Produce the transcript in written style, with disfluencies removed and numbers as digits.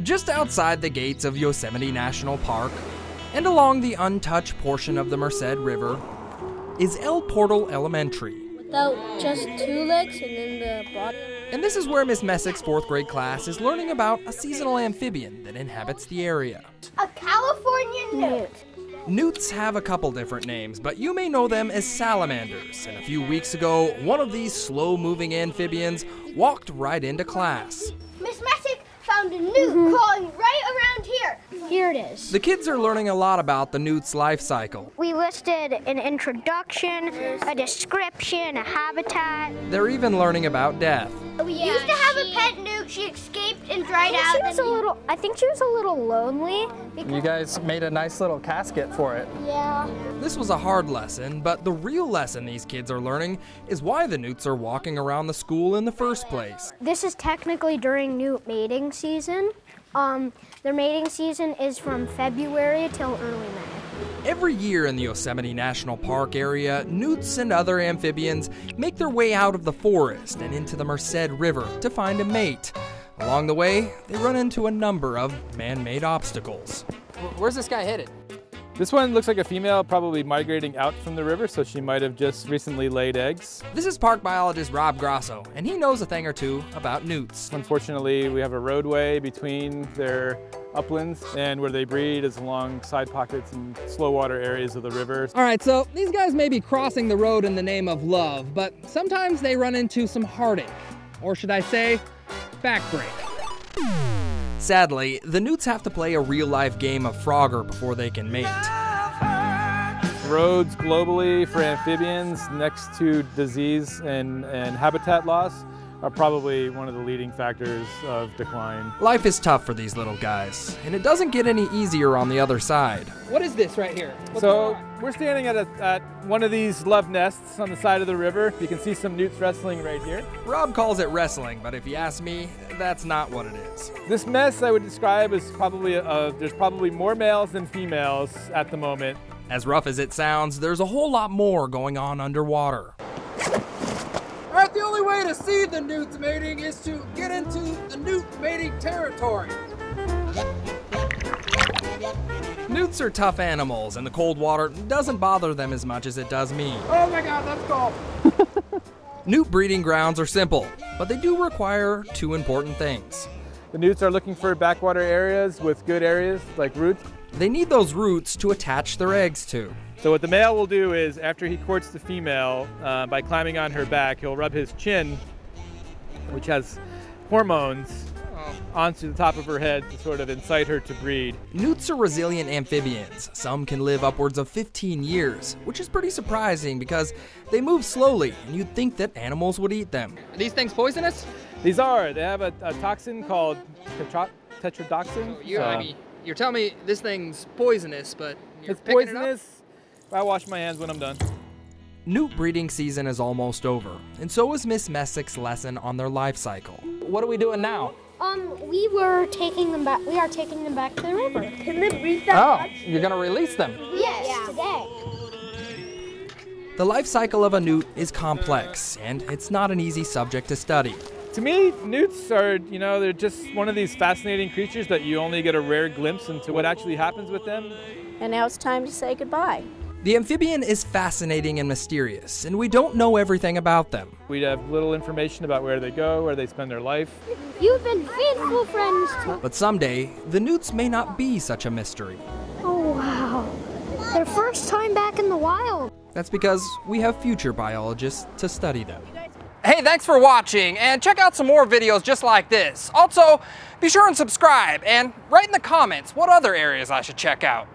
Just outside the gates of Yosemite National Park, and along the untouched portion of the Merced River, is El Portal Elementary. Without just 2 legs and then the body. And this is where Miss Messick's 4th grade class is learning about a seasonal amphibian that inhabits the area. A California newt. Newts have a couple different names, but you may know them as salamanders. And a few weeks ago, one of these slow-moving amphibians walked right into class. Miss Messick found a newt crawling right around here. Here it is. The kids are learning a lot about the newt's life cycle. We listed an introduction, a description, a habitat. They're even learning about death. We used to have a pet newt. She escaped and dried out. I think she was a little lonely. You guys made a nice little casket for it. Yeah. This was a hard lesson, but the real lesson these kids are learning is why the newts are walking around the school in the first place. This is technically during newt mating season. Their mating season is from February till early May. Every year in the Yosemite National Park area, newts and other amphibians make their way out of the forest and into the Merced River to find a mate. Along the way, they run into a number of man-made obstacles. Where's this guy headed? This one looks like a female, probably migrating out from the river, so she might have just recently laid eggs. This is park biologist Rob Grosso, and he knows a thing or two about newts. Unfortunately, we have a roadway between their uplands, and where they breed is along side pockets and slow water areas of the river. All right, so these guys may be crossing the road in the name of love, but sometimes they run into some heartache, or should I say, backbreak. Sadly, the newts have to play a real-life game of Frogger before they can mate. Roads globally for amphibians, next to disease and habitat loss, are probably one of the leading factors of decline. Life is tough for these little guys, and it doesn't get any easier on the other side. What is this right here? So we're standing at one of these love nests on the side of the river. You can see some newts wrestling right here. Rob calls it wrestling, but if you ask me, that's not what it is. This mess I would describe as probably, there's probably more males than females at the moment. As rough as it sounds, there's a whole lot more going on underwater. All right, the only way to see the newts mating is to get into the newt mating territory. Newts are tough animals, and the cold water doesn't bother them as much as it does me. Oh my God, let's go. Newt breeding grounds are simple, but they do require 2 important things. The newts are looking for backwater areas with good areas like roots. They need those roots to attach their eggs to. So what the male will do is, after he courts the female, by climbing on her back, he'll rub his chin, which has hormones, onto the top of her head to sort of incite her to breed. Newts are resilient amphibians. Some can live upwards of 15 years, which is pretty surprising because they move slowly, and you'd think that animals would eat them. Are these things poisonous? These are. They have a toxin called tetrodotoxin. I mean, you're telling me this thing's poisonous, but you're it's picking it up? poisonous. I wash my hands when I'm done. Newt breeding season is almost over, and so is Miss Messick's lesson on their life cycle. What are we doing now? We are taking them back to the river. Can they breathe that much? You're gonna release them? Yes, today. The life cycle of a newt is complex, and it's not an easy subject to study. To me, newts are, they're just one of these fascinating creatures that you only get a rare glimpse into what actually happens with them. And now it's time to say goodbye. The amphibian is fascinating and mysterious, and we don't know everything about them. We have little information about where they go, where they spend their life. You've been faithful friends. But someday, the newts may not be such a mystery. Oh, wow. Their first time back in the wild. That's because we have future biologists to study them. Hey, thanks for watching, and check out some more videos just like this. Also, be sure and subscribe, and write in the comments what other areas I should check out.